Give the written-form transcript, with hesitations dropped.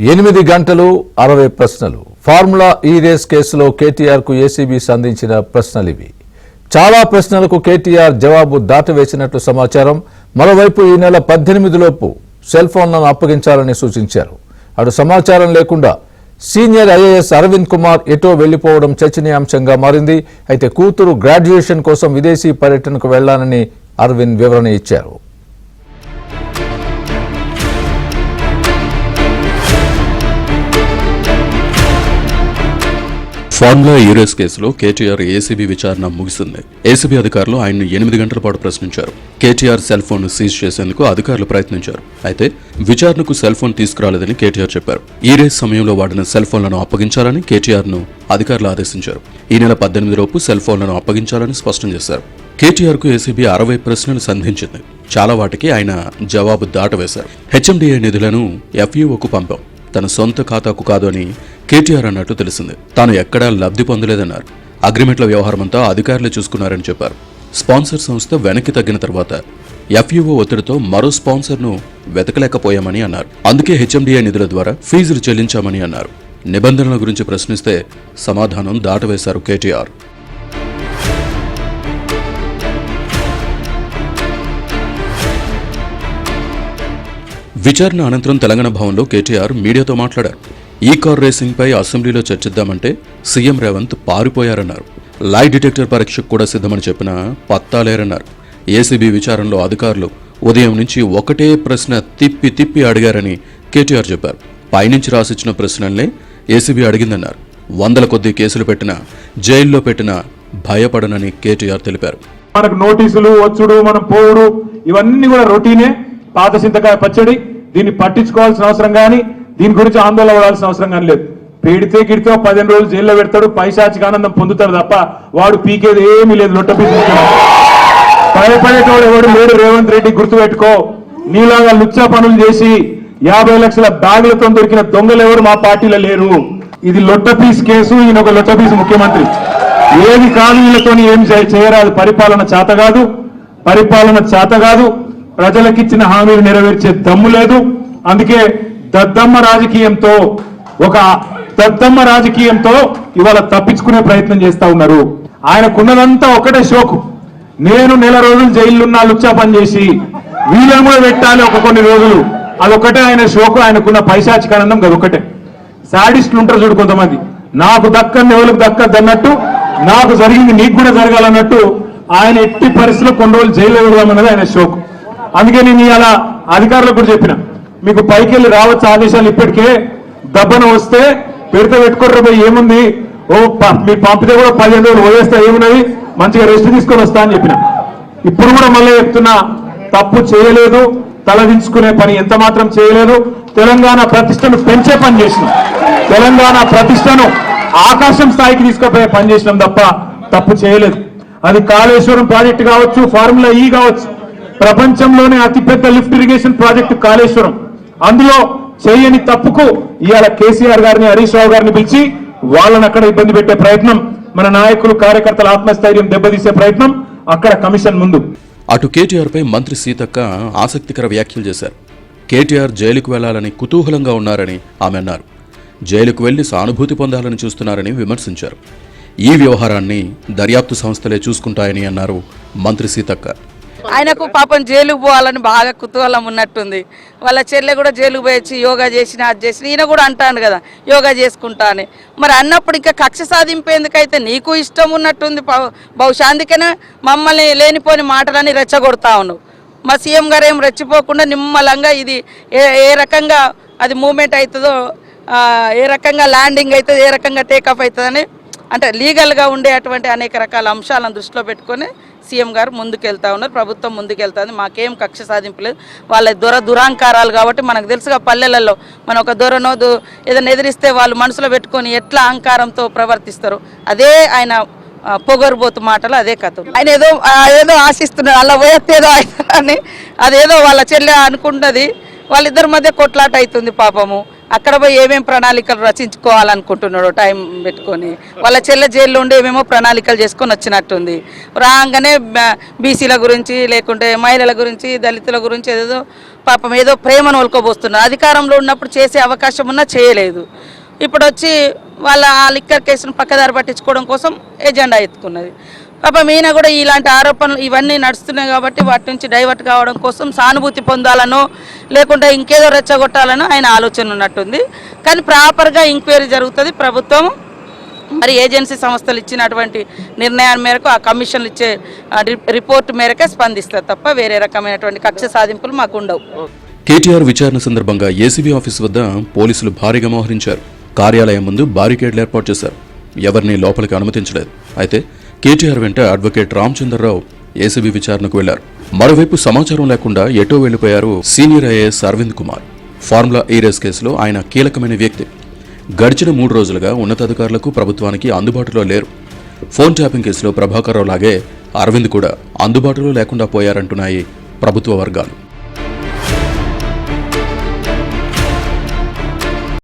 8 గంటలు 60 ప్రశ్నలు. Formula E race కేసులో కేటీఆర్ కు ఏసీబీ సంధించిన ప్రశ్నలు ఇవి. చాలా ప్రశ్నలకు కేటీఆర్ జవాబు దాటవేసినట్లు సమాచారం. మరోవైపు ఈ నెల 18 లోపు సెల్ ఫోన్లను అప్పగించాలని సూచించారు. అటు సమాచారం లేకుండా సీనియర్ ఐఏఎస్ అరవింద్ కుమార్ ఎటో వెళ్లిపోవడం చర్చనీయాంశంగా మారింది. అయితే కూతురు గ్రాడ్యుయేషన్ కోసం విదేశీ పర్యటనకు వెళ్లానని అరవింద్ వివరణ ఇచ్చారు. ఫార్ములా ఈ రేస్ కేసులో కేటీఆర్ ఏసీబీ విచారణ ముగిసింది. ఏసీబీ అధికారులు ఆయన్ను 8 గంటల పాటు ప్రశ్నించారు. కేటీఆర్ సెల్ ఫోన్ సీజ్ చేసేందుకు అధికారులు ప్రయత్నించారు. అయితే విచారణకు సెల్ ఫోన్ తీసుకురాలేదని కేటీఆర్ చెప్పారు. ఈ రేస్ సమయంలో వాడిన సెల్ ఫోన్లను అప్పగించాలని కేటీఆర్ ను అధికారులు ఆదేశించారు. ఈ నెల 18 లోపు సెల్ ఫోన్లను అప్పగించాలని స్పష్టం చేశారు. కేటీఆర్ కు ఏసీబీ 60 ప్రశ్నలు సంధించింది. చాలా వాటికి ఆయన జవాబు దాటవేశారు. హెచ్ఎండిఏ నిధులను ఎఫ్యూఓకు పంపాం, తన సొంత ఖాతాకు కాదు అని కేటీఆర్ అన్నట్టు తెలిసింది. తాను ఎక్కడా లబ్ధి పొందలేదన్నారు. అగ్రిమెంట్ల వ్యవహారమంతా అధికారులే చూసుకున్నారని చెప్పారు. స్పాన్సర్ సంస్థ వెనక్కి తగ్గిన తర్వాత ఎఫ్యూఓ ఒత్తిడితో మరో స్పాన్సర్ను వెతకలేకపోయామని అన్నారు. అందుకే హెచ్ఎండిఏ నిధుల ద్వారా ఫీజులు చెల్లించామని అన్నారు. నిబంధనల గురించి ప్రశ్నిస్తే సమాధానం దాటవేశారు కేటీఆర్. విచారణ అనంతరం తెలంగాణ భవన్లో కేటీఆర్ మీడియాతో మాట్లాడారు. ఈ కార్ రేసింగ్ పై అసెంబ్లీలో చర్చిద్దామంటే సీఎం రేవంత్ పారిపోయారన్నారు. లై డిటెక్టర్ పరీక్షకు కూడా సిద్ధమని చెప్పినా పత్తాలేరన్నారు. ఏసీబీ విచారణలో అధికారులు ఉదయం నుంచి ఒకటే ప్రశ్న తిప్పి తిప్పి అడిగారని కేటీఆర్ చెప్పారు. పైనుంచి రాసిచ్చిన ప్రశ్నల్నే ఏసీబీ అడిగిందన్నారు. 100 కొద్దీ కేసులు పెట్టినా జైల్లో పెట్టినా భయపడనని కేటీఆర్ తెలిపారు. మనకు నోటీసులు వచ్చుడు, మనం పోవుడు, ఇవన్నీ కూడా రొటీనే. పాత చింతకాయ పచ్చడి, దీన్ని పట్టించుకోవాల్సిన అవసరం కానీ, దీని గురించి ఆందోళన పడాల్సిన అవసరం కానీ లేదు. పెడితే కిడితే 15 రోజులు జైల్లో పెడతాడు, పైశాచిక ఆనందం పొందుతాడు తప్ప వాడు పీకేది ఏమీ లేదు. భయపడేటోడు ఎవడు లేడు. రేవంత్ రెడ్డి గుర్తుపెట్టుకో, నీలాగా లుచ్చా పనులు చేసి 50 లక్షల బ్యాగులతో దొరికిన దొంగలు ఎవరు మా పార్టీలో లేరు. ఇది లొట్టపీస్ కేసు, ఈయన ఒక లొట్టపీస్ ముఖ్యమంత్రి. ఏది కాదు వీళ్ళతో ఏం చేయరాదు. పరిపాలన చేత కాదు. ప్రజలకిచ్చిన హామీలు నెరవేర్చే దమ్ము లేదు. అందుకే దద్దమ్మ రాజకీయంతో ఇవాళ తప్పించుకునే ప్రయత్నం చేస్తా ఉన్నారు. ఆయనకున్నదంతా ఒకటే షోకు. నేను నెల రోజులు జైలున్నా లుచ్చా పని చేసి వీళ్ళని కూడా పెట్టాలి కొన్ని రోజులు. అదొకటే ఆయన షోకు. ఆయనకున్న పైశాచికానందం అదొకటే. సాడిస్టులు ఉంటారు చూడు కొంతమంది, నాకు దక్కని ఎవరికి దక్కద్దు అన్నట్టు, నాకు జరిగింది నీకు కూడా జరగాలన్నట్టు ఆయన ఎట్టి పరిస్థితుల్లో కొన్ని రోజులు జైల్లో పెడదామన్నది ఆయన షోకు. అందుకే నేను ఇలా అధికారులకు కూడా చెప్పిన, మీకు పైకి వెళ్ళి రావచ్చు ఆదేశాలు. ఇప్పటికే దబ్బన వస్తే పెట్టుకోర్ర పోయి ఏముంది, మీరు పంపితే కూడా 15 రోజులు వదిలేస్తే ఏమున్నది, మంచిగా రెస్ట్ తీసుకొని వస్తా అని చెప్పిన. ఇప్పుడు కూడా మళ్ళీ చెప్తున్నా, తప్పు చేయలేదు, తలదించుకునే పని ఎంత మాత్రం చేయలేదు. తెలంగాణ ప్రతిష్టను పెంచే పని చేసినాం, తెలంగాణ ప్రతిష్టను ఆకాశం స్థాయికి తీసుకుపోయే పని చేసినాం తప్ప తప్పు చేయలేదు. అది కాళేశ్వరం ప్రాజెక్టు కావచ్చు, ఫార్ములా ఈ కావచ్చు, ప్రపంచంలోనే అతిపెద్ద లిఫ్ట్ ఇరిగేషన్ ప్రాజెక్టు కాళేశ్వరం. అందులో చేయని తప్పుకు ఇవాళ కేసీఆర్ గారిని, హరీష్ రావు గారిని పిలిచి వాళ్ళని అక్కడ ఇబ్బంది పెట్టే ప్రయత్నం, మన నాయకులు కార్యకర్తల ఆత్మస్థైర్యం దెబ్బతీసే ప్రయత్నం అక్కడ కమిషన్ ముందు. అటు కేటీఆర్ పై మంత్రి సీతక్క ఆసక్తికర వ్యాఖ్యలు చేశారు. కేటీఆర్ జైలుకు వెళ్లాలని కుతూహలంగా ఉన్నారని ఆమె అన్నారు. జైలుకు వెళ్లి సానుభూతి పొందాలని చూస్తున్నారని విమర్శించారు. ఈ వ్యవహారాన్ని దర్యాప్తు సంస్థలే చూసుకుంటాయని అన్నారు మంత్రి సీతక్క. ఆయనకు పాపం జైలుకు పోవాలని బాగా కుతూహలం ఉన్నట్టుంది. వాళ్ళ చెల్లె కూడా జైలుకు పోయొచ్చి యోగా చేసిన అది చేసిన, ఈయన కూడా అంటాను కదా యోగా చేసుకుంటా అని. మరి అన్నప్పుడు ఇంకా కక్ష సాధింపేందుకైతే నీకు ఇష్టం ఉన్నట్టుంది బహుశా. అందుకనే మమ్మల్ని లేనిపోని మాటలని రెచ్చగొడతా ఉన్నావు. మా సీఎం గారు ఏం రెచ్చిపోకుండా నిమ్మలంగా ఇది ఏ రకంగా అది మూమెంట్ అవుతుందో, ఏ రకంగా ల్యాండింగ్ అవుతుంది, ఏ రకంగా టేకాఫ్ అవుతుందని, అంటే లీగల్గా ఉండే అటువంటి అనేక రకాల అంశాలను దృష్టిలో పెట్టుకొని సీఎం గారు ముందుకెళ్తా ఉన్నారు, ప్రభుత్వం ముందుకెళ్తుంది. మాకేం కక్ష సాధింపలేదు. వాళ్ళ దురాంకారాలు కాబట్టి మనకు తెలుసుగా, పల్లెలలో మన ఒక దొరనో ఏదైనా ఎదిరిస్తే వాళ్ళు మనసులో పెట్టుకొని ఎట్లా అహంకారంతో ప్రవర్తిస్తారు. అదే ఆయన పొగరుబోతు మాటలు, అదే కథ. ఆయన ఏదో ఆశిస్తున్నాడు, అలా పోయేది ఏదో అని, అదేదో వాళ్ళ చెల్లె అనుకుంటుంది. వాళ్ళిద్దరి మధ్య కొట్లాట అవుతుంది పాపము. అక్కడ పోయి ఏమేమి ప్రణాళికలు రచించుకోవాలనుకుంటున్నాడు టైం పెట్టుకొని. వాళ్ళ చెల్లె జైల్లో ఉండి ఏమేమో ప్రణాళికలు చేసుకొని వచ్చినట్టుంది. రాగానే బీసీల గురించి లేకుంటే మహిళల గురించి దళితుల గురించి ఏదో పాపం ఏదో ప్రేమను ఒలుకోబోస్తున్నారు. అధికారంలో ఉన్నప్పుడు చేసే అవకాశం ఉన్నా చేయలేదు. ఇప్పుడు వచ్చి వాళ్ళ ఆ లిక్కర్ కేసును పక్కదారి పట్టించుకోవడం కోసం ఎజెండా ఎత్తుకున్నది. పాపం ఈయన కూడా ఇలాంటి ఆరోపణలు ఇవన్నీ నడుస్తున్నాయి కాబట్టి వాటి నుంచి డైవర్ట్ కావడం కోసం సానుభూతి పొందాలనో లేకుంటే ఇంకేదో రెచ్చగొట్టాలనో ఆయన ఆలోచన ఉన్నట్టుంది. కానీ ప్రాపర్గా ఎంక్వైరీ జరుగుతుంది. ప్రభుత్వం మరి ఏజెన్సీ సంస్థలు ఇచ్చినటువంటి నిర్ణయాల మేరకు ఆ కమిషన్లు ఇచ్చే రిపోర్టు మేరకే స్పందిస్తారు తప్ప వేరే రకమైనటువంటి కక్ష సాధింపులు మాకు ఉండవు. కేటీఆర్ విచారణ సందర్భంగా ఏసీబీ ఆఫీసు వద్ద పోలీసులు భారీగా మోహరించారు. కార్యాలయం ముందు బారికేడ్లు ఏర్పాటు చేశారు. ఎవరిని లోపలికి అనుమతించలేదు. అయితే కేటీఆర్ వెంట అడ్వకేట్ రామచంద్రరావు ఏసీబీ విచారణకు వెళ్లారు. మరోవైపు సమాచారం లేకుండా ఎటో వెళ్లిపోయారు senior IAS Arvind Kumar. Formula E race కేసులో ఆయన కీలకమైన వ్యక్తి. గడిచిన 3 రోజులుగా ఉన్నతాధికారులకు ప్రభుత్వానికి అందుబాటులో లేరు. ఫోన్ ట్యాపింగ్ కేసులో ప్రభాకర్ రావు లాగే అరవింద్ కూడా అందుబాటులో లేకుండా పోయారంటున్నాయి ప్రభుత్వ వర్గాలు.